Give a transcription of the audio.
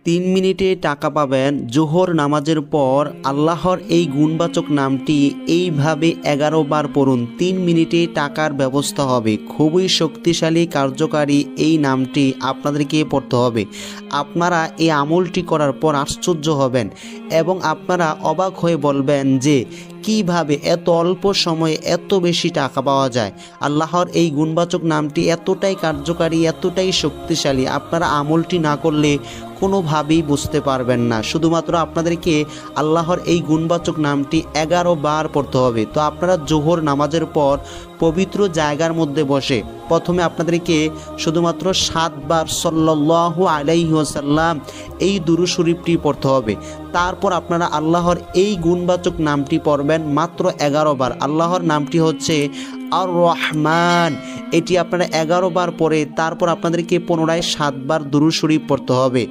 3 মিনিটে টাকা পাবেন। জোহর নামাজের পর আল্লাহর এই গুণবাচক নামটি এইভাবে 11 বার পড়ুন, 3 মিনিটে টাকার ব্যবস্থা হবে। খুবই শক্তিশালী কার্যকারী এই নামটি আপনাদেরকে পড়তে হবে। আপনারা এই আমলটি করার পর আশ্চর্য হবেন এবং আপনারা অবাক হয়ে বলবেন যে কিভাবে এত অল্প সময়ে এত বেশি টাকা পাওয়া যায়। আল্লাহর এই গুণবাচক নামটি এতটাই কার্যকারী, এতটাই শক্তিশালী, আপনারা আমলটি না করলে কোনোভাবেই বুঝতে পারবেন না। শুধুমাত্র আপনাদেরকে আল্লাহর এই গুণবাচক নামটি 11 বার পড়তে হবে। তো আপনারা জোহর নামাজের পর পবিত্র জায়গার মধ্যে বসে প্রথমে আপনাদেরকে শুধুমাত্র 7 বার সাল্লাল্লাহু আলাইহি ওয়াসাল্লাম এই দুরূদ শরীফটি পড়তে হবে। তারপর আপনারা আল্লাহর এই গুণবাচক নামটি পড়বেন মাত্র 11 বার। আল্লাহর নামটি হচ্ছে আর রহমান। এটি আপনারা 11 বার পরে তারপর আপনাদেরকে পুনরায় 7 বার দুরূদ শরীফ পড়তে হবে।